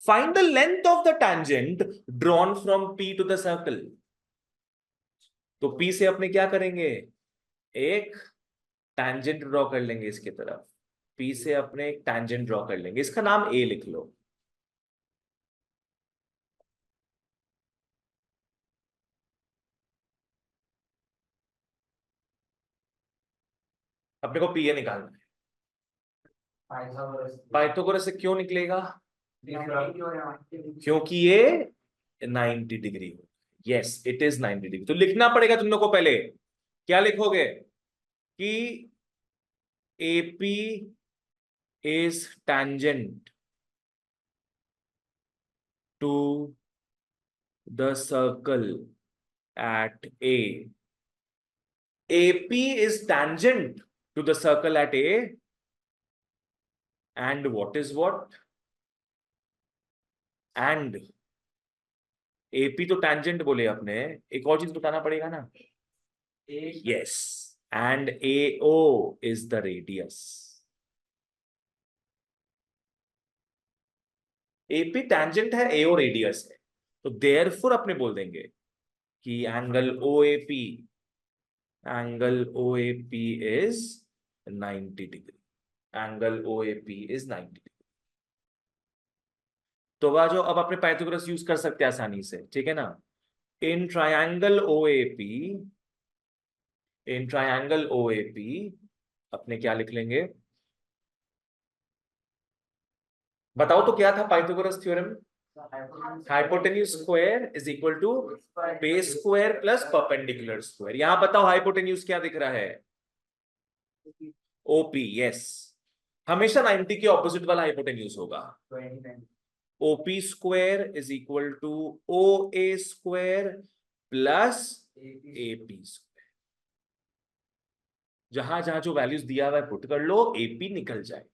Find the length of the tangent drawn from P to the circle. तो P से अपने क्या करेंगे, एक टैंजेंट ड्रॉ कर लेंगे इसकी तरफ। P से अपने एक टैंजेंट ड्रॉ कर लेंगे, इसका नाम A लिख लो। अपने को पी ए निकालना है। पाइथागोरस से क्यों निकलेगा, क्योंकि ये 90 डिग्री हो। Yes it is 90 degree. तो लिखना पड़ेगा तुम लोग को पहले, क्या लिखोगे कि AP is tangent to the circle at A. AP is tangent to the circle at A, and what is what? And AP तो tangent बोले अपने, एक और चीज बताना पड़ेगा ना, yes, and AO is the radius. AP tangent है, AO रेडियस है, तो देयरफॉर अपने बोल देंगे कि angle OAP angle OAP is 90 degree, angle OAP is 90 degree. तो वह जो अब अपने पाइथागोरस यूज कर सकते हैं आसानी से, ठीक है ना। In triangle OAP, in triangle OAP अपने क्या लिख लेंगे, बताओ तो क्या था Pythagoras theorem? Hypotenuse square is equal to base square plus perpendicular square. यहां बताओ हाइपोटेन्यूज क्या दिख रहा है? OP, yes. हमेशा 90 के ऑपोजिट वाला हाइपोटेन्यूज होगा। OP square is equal to OA square plus AP square. जहां जहां जो वैल्यूज दिया हुआ है पुट कर लो, AP निकल जाए।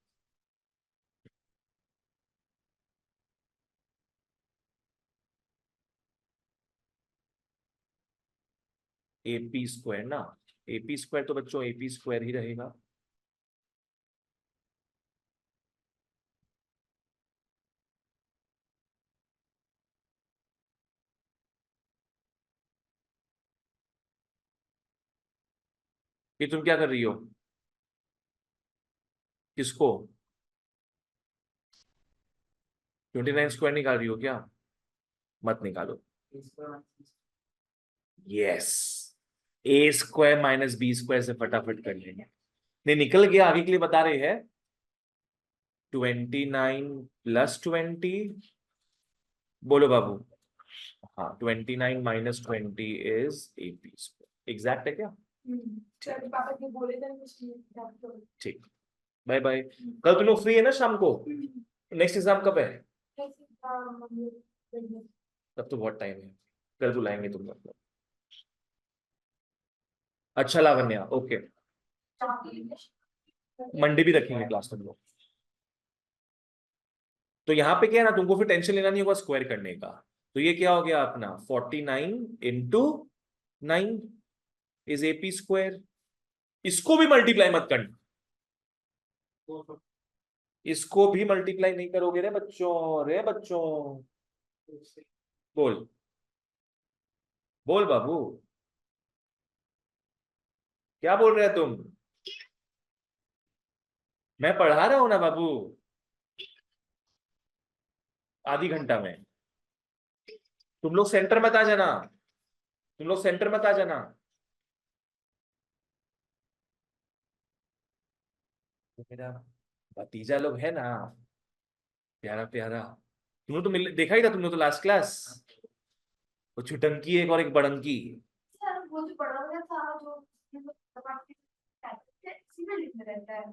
AP स्क्वायर ना, AP स्क्वायर तो बच्चों AP स्क्वायर ही रहेगा। ये तुम क्या कर रही हो? किसको? 29 स्क्वायर निकाल रही हो क्या? मत निकालो। Yes, A square minus B square से फटाफट कर लेंगे। नहीं निकल गया, आगे के लिए बता रहे हैं। 29 प्लस 20, बोलो बाबू। हाँ, 29 minus 20 is AP square. Exact है क्या? सर पापा के बोले थे कुछ नहीं। ठीक, बाय बाय। कल तुम लोग फ्री है ना शाम को? नेक्स्ट एग्जाम कब है? तब तो बहुत टाइम है, कल बुलाएंगे तुम लोग। अच्छा लावण्या, ओके। मंडे भी रखेंगे क्लास तुम लोग। तो यहाँ पे क्या है ना, तुमको फिर टेंशन लेना नहीं होगा स्क्वायर करने का। तो ये क्या हो गया अपना 49 इंटू 9 इज AP स्क्वायर। इसको भी मल्टीप्लाई मत करना, इसको भी मल्टीप्लाई नहीं करोगे रे बच्चों, रे बच्चों। बोल, बोल बाबू, क्या बोल रहे हैं तुम? मैं पढ़ा रहा हूं ना बाबू, आधी घंटा में। तुम लोग सेंटर मत आ जाना, तुम लोग सेंटर मत आ जाना। तो मेरा भतीजा लोग है ना, प्यारा प्यारा। तुम लोग तो देखा ही था, तुम लोग तो लास्ट क्लास। वो छुटंकी एक और एक बड़ंकी। सर वो जो पढ़ा हुआ था जो इसी बिल्डिंग में रहता है।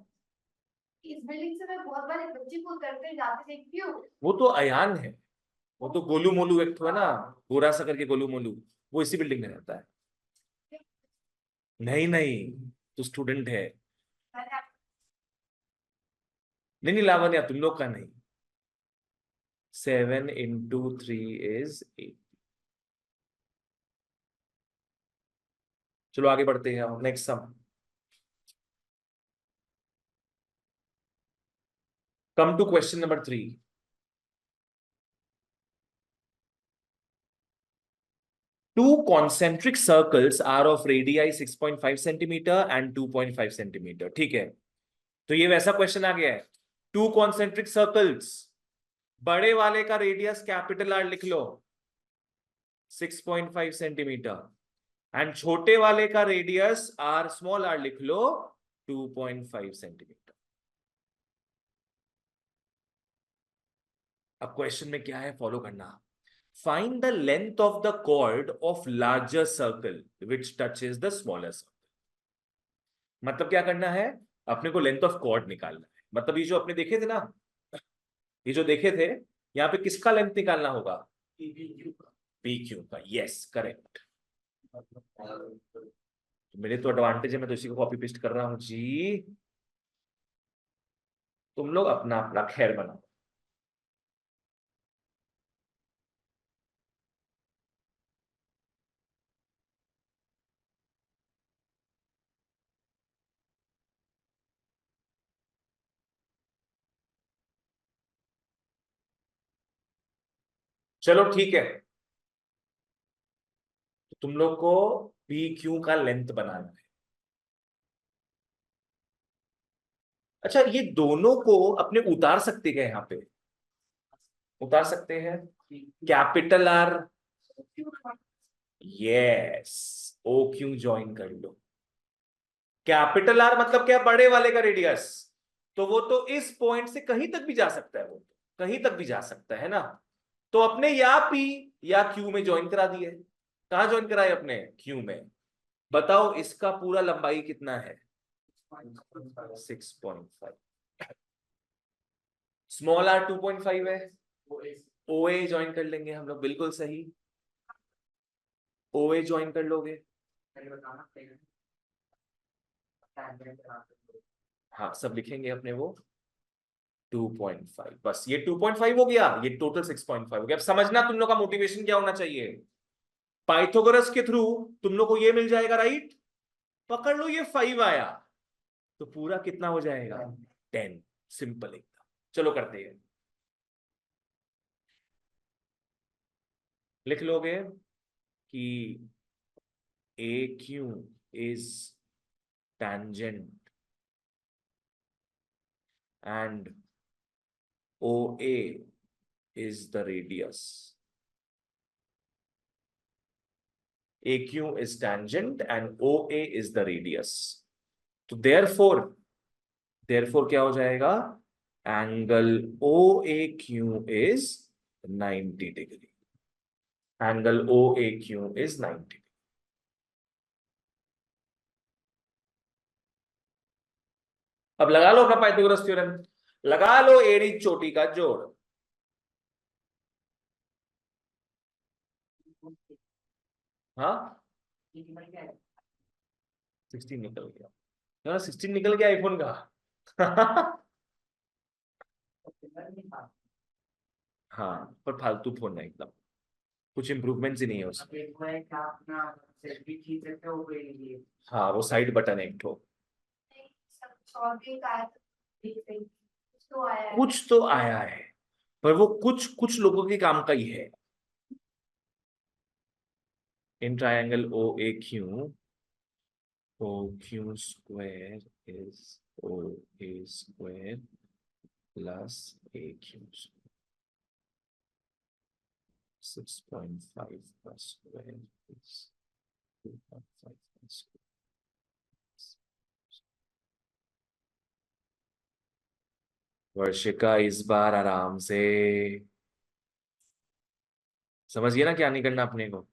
इस बिल्डिंग से मैं बहुत बार एक बच्चे को करते जाते देखती हूँ। वो तो अयान है, वो तो गोलू मोलू एक तो है ना, गोरा सा करके गोलू मोलू, वो इसी बिल्डिंग में रहता है। नहीं नहीं, तो स्टूडेंट है। नहीं नहीं लावण्या, तुम लोग का नहीं। 7 इंटू 3 इज 8। चलो आगे बढ़ते हैं, next sum. Come to question number 3। Two concentric circles are of radii 6.5 centimeter and 2.5 centimeter, ठीक है। तो ये वैसा क्वेश्चन आ गया है। टू कॉन्सेंट्रिक सर्कल्स, बड़े वाले का रेडियस कैपिटल R लिख लो 6.5 सेंटीमीटर, एंड छोटे वाले का रेडियस R स्मॉल r लिख लो 2.5 सेंटीमीटर। अब क्वेश्चन में क्या है, फॉलो करना। Find the length of the chord of larger circle which touches the smaller circle। मतलब क्या करना है, अपने को लेंथ ऑफ कॉर्ड निकालना है। मतलब ये जो अपने देखे थे ना, ये जो देखे थे, यहाँ पे किसका लेंथ निकालना होगा? PQ का, यस करेक्ट। मेरे तो एडवांटेज है, मैं तो इसी को कॉपी पेस्ट कर रहा हूं जी। तुम लोग अपना अपना खैर बनाओ। चलो ठीक है, तो तुम लोग को PQ का लेंथ बनाना है। अच्छा, ये दोनों को अपने उतार सकते क्या यहाँ पे? उतार सकते हैं। Capital R, yes, O Q join कर लो। कैपिटल आर मतलब क्या? बड़े वाले का रेडियस। तो वो तो इस पॉइंट से कहीं तक भी जा सकता है, वो तो कहीं तक भी जा सकता है ना। तो अपने या पी या क्यू में ज्वाइन करा दिए। कहां ज्वाइन कराए? अपने क्यू में। बताओ इसका पूरा लंबाई कितना है? 6.5। स्मॉल आर 2.5 है। ओ ए ज्वाइन कर लेंगे हम लोग, बिल्कुल सही। ओ ए ज्वाइन कर लोगे। हाँ, सब लिखेंगे अपने वो 2.5। बस ये 2.5 हो गया, ये टोटल 6.5 हो गया। अब समझना तुम लोग का मोटिवेशन क्या होना चाहिए। पाइथागोरस के थ्रू तुम लोग को ये मिल जाएगा, राइट? पकड़ लो, ये 5 आया तो पूरा कितना हो जाएगा? 10। सिंपल एकदम। चलो करते हैं। लिख लोगे कि A Q is tangent and OA is the radius. AQ is tangent and OA is the radius. तो therefore क्या हो जाएगा? Angle OAQ is 90 degree. Angle OAQ is 90। अब लगा लो अपना पाइथागोरस थ्योरम, लगा लो एड़ी चोटी का जोड़। हाँ, 16 निकल गया। 16 निकल गया आईफोन का। हाँ, पर फालतू फोन है एकदम, कुछ इंप्रूवमेंट्स ही नहीं है उसमें। हाँ, वो साइड बटन है एक ठो। कुछ तो आया है, पर वो कुछ कुछ लोगों के काम का ही है। In triangle OQ square is OA square plus AQ square। 6.5 plus square is 2.5 plus square। Varshika इस बार आराम से समझिए ना, क्या नहीं करना अपने को।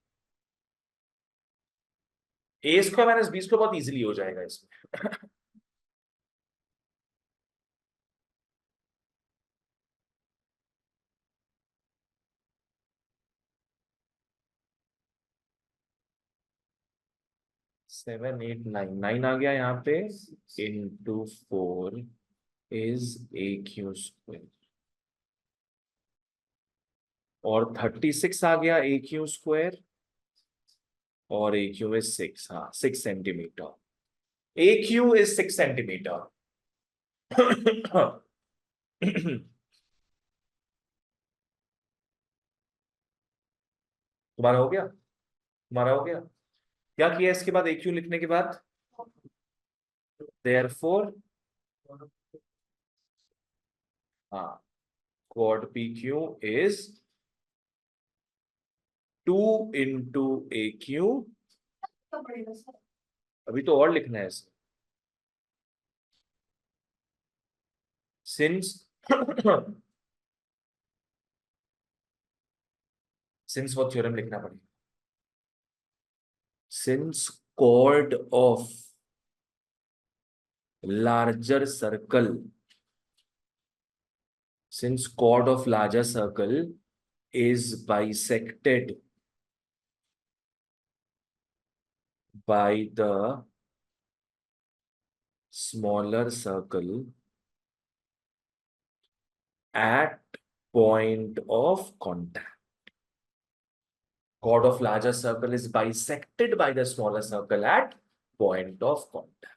ए स्क्वायर माइनस बी स्क्वायर बहुत इजीली हो जाएगा इसमें। 7 8 9 9 आ गया यहाँ पे। Into 4 is AQ square. और 36 आ गया AQ स्क्वायर। और AQ इज 6, हाँ 6 सेंटीमीटर। AQ is 6 centimetre. तुम्हारा हो गया? तुम्हारा हो गया? क्या किया इसके बाद? AQ लिखने के बाद therefore, हाँ, quad PQ is 2 into AQ। अभी तो और लिखना है इसे। सिंस सिंस वो थ्योरम लिखना पड़ेगा। Since chord of larger circle, since chord of larger circle is bisected by the smaller circle at point of contact. Chord of larger circle is bisected by the smaller circle at point of contact.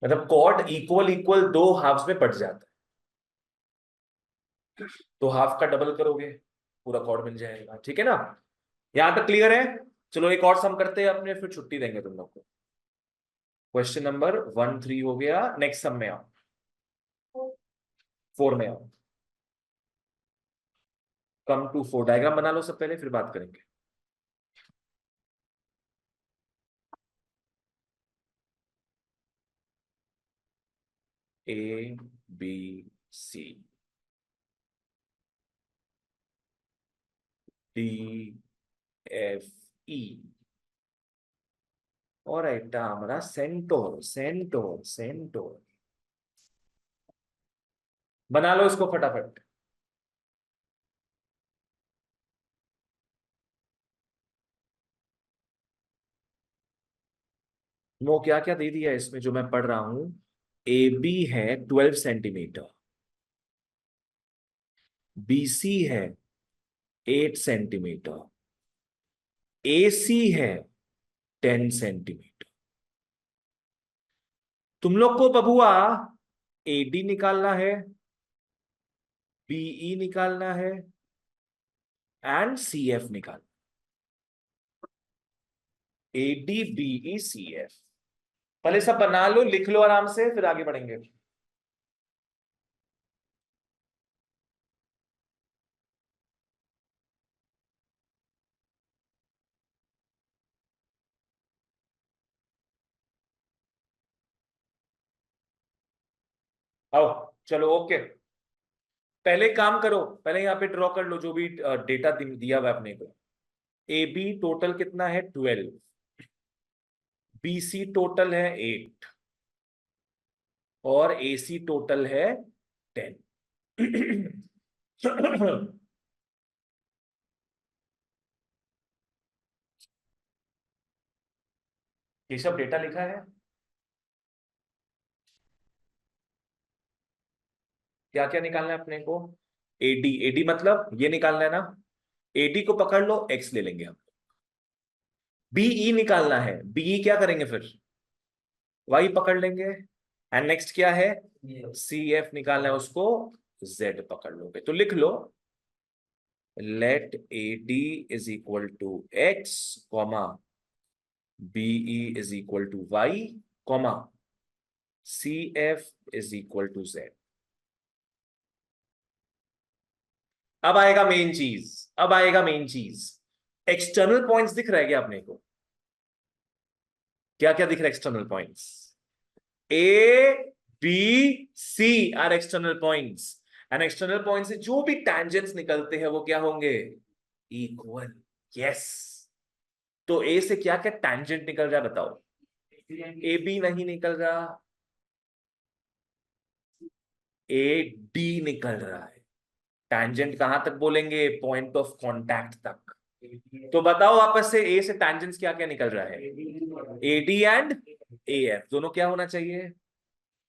मतलब chord equal equal दो halves में बढ़ जाता है, तो half का double करोगे पूरा chord मिल जाएगा। ठीक है ना? यहां तक क्लियर है? चलो एक और सम करते हैं अपने, फिर छुट्टी देंगे तुम लोग को। क्वेश्चन नंबर 13 हो गया, नेक्स्ट सम में आओ, 4 में आओ। कम टू 4 डायग्राम बना लो सब पहले, फिर बात करेंगे। A B C D F E और এটা আমরা सेंटोर सेंटोर सेंटोर बना लो इसको फटाफट। नो क्या क्या दे दिया इसमें जो मैं पढ़ रहा हूं। ए बी है 12 सेंटीमीटर, बी सी है 8 सेंटीमीटर, ए सी है 10 सेंटीमीटर। तुम लोग को बबुआ एडी निकालना है, बीई निकालना है एंड सी एफ निकालना। एडी बीई सी एफ पहले सब बना लो, लिख लो आराम से, फिर आगे बढ़ेंगे। आओ चलो ओके। पहले काम करो, पहले यहां पे ड्रॉ कर लो जो भी डेटा दिया हुआ है अपने को। ए बी टोटल कितना है 12, बी सी टोटल है 8 और ए सी टोटल है 10। ये सब डेटा लिखा है। क्या क्या निकालना है अपने को। एडी, एडी मतलब ये निकालना है ना, एडी को पकड़ लो, एक्स ले लेंगे हम। बीई निकालना है, बीई क्या करेंगे फिर, वाई पकड़ लेंगे। एंड नेक्स्ट क्या है, सी एफ निकालना है, उसको जेड पकड़ लोगे। तो लिख लो let A D is equal to X comma BE is equal to Y comma C F is equal to Z. अब आएगा मेन चीज, अब आएगा मेन चीज। एक्सटर्नल पॉइंट्स दिख रहा है क्या अपने को, क्या क्या दिख रहा है external points. A B C are external points and external point से जो भी टैंजेंट्स निकलते हैं वो क्या होंगे, इक्वल। यस, तो ए से क्या क्या टैंजेंट निकल रहा है बताओ। ए बी नहीं निकल रहा, ए डी निकल रहा है। टैंजेंट कहां तक बोलेंगे, पॉइंट ऑफ कांटेक्ट तक। तो बताओ वापस से ए से टैंजेंट्स क्या क्या निकल रहा है, A D and A F दोनों क्या होना चाहिए,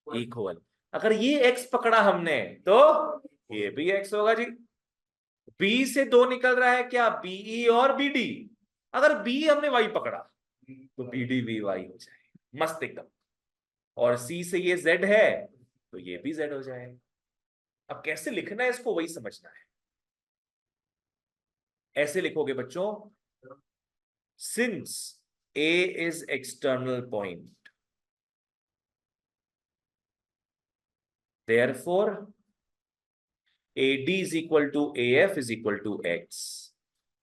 इक्वल। अगर ये एक्स पकड़ा हमने तो ये भी एक्स होगा जी। बी से 2 निकल रहा है क्या, बीई और बीडी। अगर बी हमने वाई पकड़ा तो बीडी भी वाई हो जाए, मस्त एकदम। और सी से ये जेड है तो ये भी जेड हो जाए। अब कैसे लिखना है इसको वही समझना है। ऐसे लिखोगे बच्चों, since A is external point therefore AD is equal to AF is equal to X,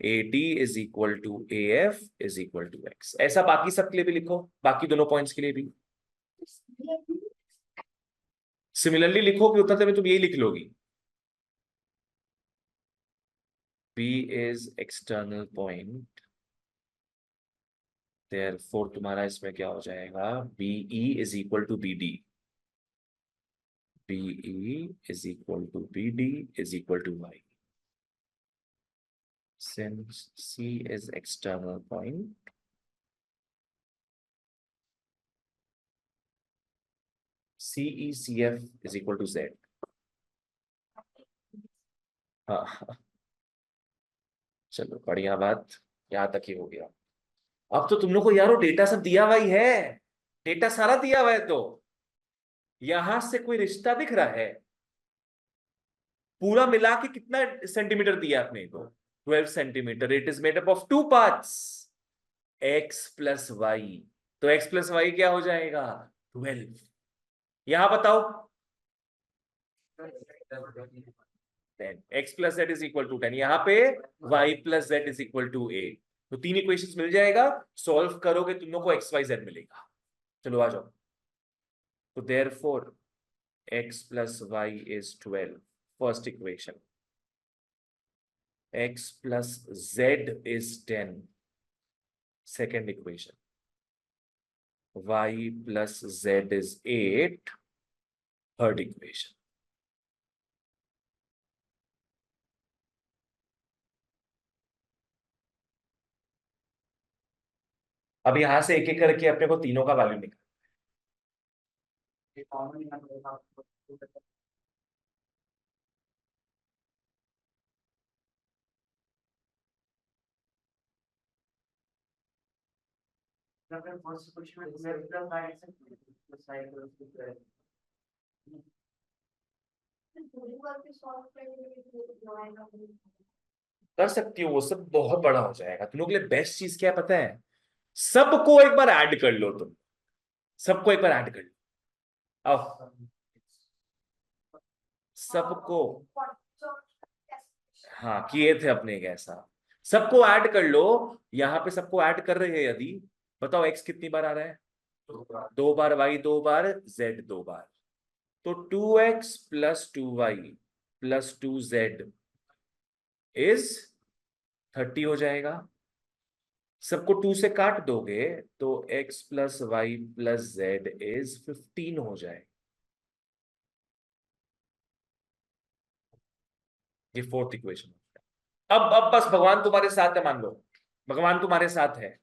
AD is equal to AF is equal to X। ऐसा बाकी सब के लिए भी लिखो, बाकी दोनों पॉइंट्स के लिए भी सिमिलरली लिखो कि उत्तर में तुम यही लिख लोगी। P is external point therefore तुम्हारा इसमें क्या हो जाएगा, BE is equal to BD, BE is equal to BD is equal to Y। Since C is external point, CECF is equal to Z। हाँ चलो बढ़िया बात, यहां तक ही हो गया। अब तो तुम लोग को यारो डेटा सब दिया हुआ ही है, डेटा सारा दिया हुआ है। तो यहां से कोई रिश्ता दिख रहा है, पूरा मिला के कितना सेंटीमीटर दिया आपने को, 12 centimetre. It is made up of 2 parts, x plus y, तो x प्लस वाई क्या हो जाएगा 12। यहां बताओ 10, x plus z is equal to 10, यहाँ पे y plus z is equal to 8। तो 3 इक्वेशंस मिल जाएगा, सॉल्व करोगे तुम लोग को x y z मिलेगा। चलो आ जाओ। तो therefore x plus y is 12, first equation. X plus z is 10, second equation. Y plus z is 8, third equation. अब यहां से एक एक करके अपने को तीनों का वैल्यू निकाल। कर सकती हो, वो सब बहुत बड़ा हो जाएगा। तुम लोग के लिए बेस्ट चीज क्या है पता है? सबको एक बार ऐड कर लो तुम, सबको एक बार ऐड कर लो। आओ सबको, हाँ किए थे अपने एक ऐसा, सबको ऐड कर लो। यहाँ पे सबको ऐड कर रहे हैं यदि, बताओ x कितनी बार आ रहा है? 2 बार, y 2 बार, z 2 बार। तो 2x plus 2y plus 2z is 30 हो जाएगा। सबको 2 से काट दोगे तो x plus y plus z is 15 हो जाएगा। ये फोर्थ इक्वेशन। अब बस भगवान तुम्हारे साथ है, मान लो भगवान तुम्हारे साथ है।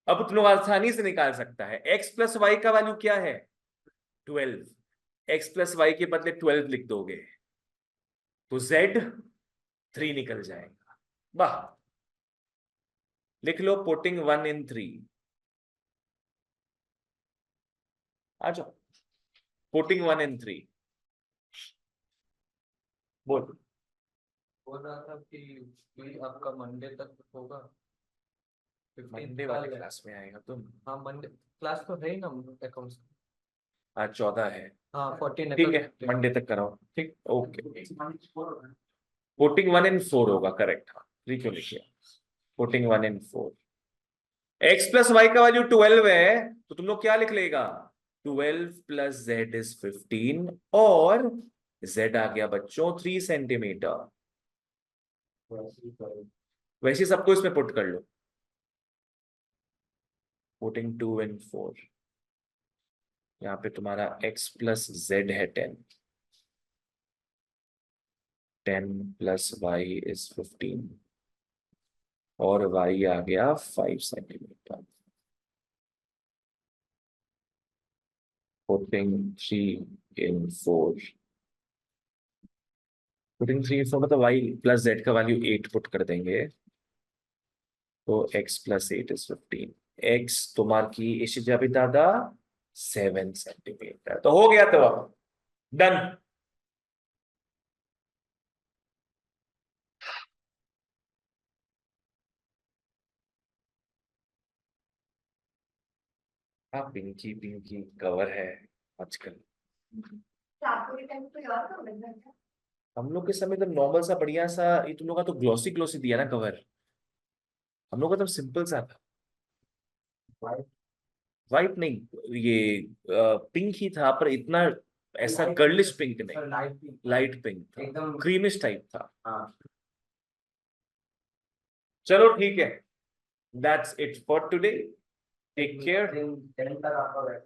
अब तुम लोग आसानी से निकाल सकता है। x प्लस वाई का वैल्यू क्या है 12, x प्लस वाई के बदले 12 लिख दोगे तो z 3 निकल जाएगा। वाह, लिख लो पुटिंग 1 in 3। आ जाओ, पुटिंग 1 in 3 बोल। बोल रहा था कि आपका मंडे तक होगा। मंडे वाले क्लास में आएगा तुम? हाँ मंडे क्लास तो है ही ना अकाउंट्स। आज 14 है। हाँ 14 ठीक है, मंडे तक कराओ। ठीक। ओके, पुटिंग 1 in 4 होगा, करेक्ट। हाँ 3 क्यों लिखिए, putting 1 in 4। x plus y का वैल्यू 12 है तो तुम लोग क्या लिख लेगा 12 प्लस z इज 15 और z आ गया बच्चों 3 सेंटीमीटर। वैसे सबको इसमें पुट कर लो, पुटिंग 2 in 4। यहाँ पे तुम्हारा x प्लस z है 10, 10 प्लस y इज 15 और y आ गया 5 centimetre. Putting 3 in 4, putting 3 in 4 मतलब y प्लस z का वैल्यू 8 पुट कर देंगे तो x प्लस 8 इज 15। x तुम्हारी इसी जाबी दादा 7 सेंटीमीटर। तो हो गया, तो अब डन। हाँ पिंकी पिंकी कवर है आजकल। आपको भी टाइम तो याद कर लेना है। हम लोग के समय तो नॉर्मल सा बढ़िया सा, ये तुम लोग का तो ग्लॉसी ग्लॉसी दिया ना कवर, हम लोग का तो सिंपल सा था। वाइट नहीं, ये पिंक ही था, पर इतना ऐसा गर्लिश पिंक नहीं, लाइट पिंक था, एकदम क्रीमिश टाइप था। हाँ। चलो ठीक है, that's it for today, take care. 10 तक आपका बैठ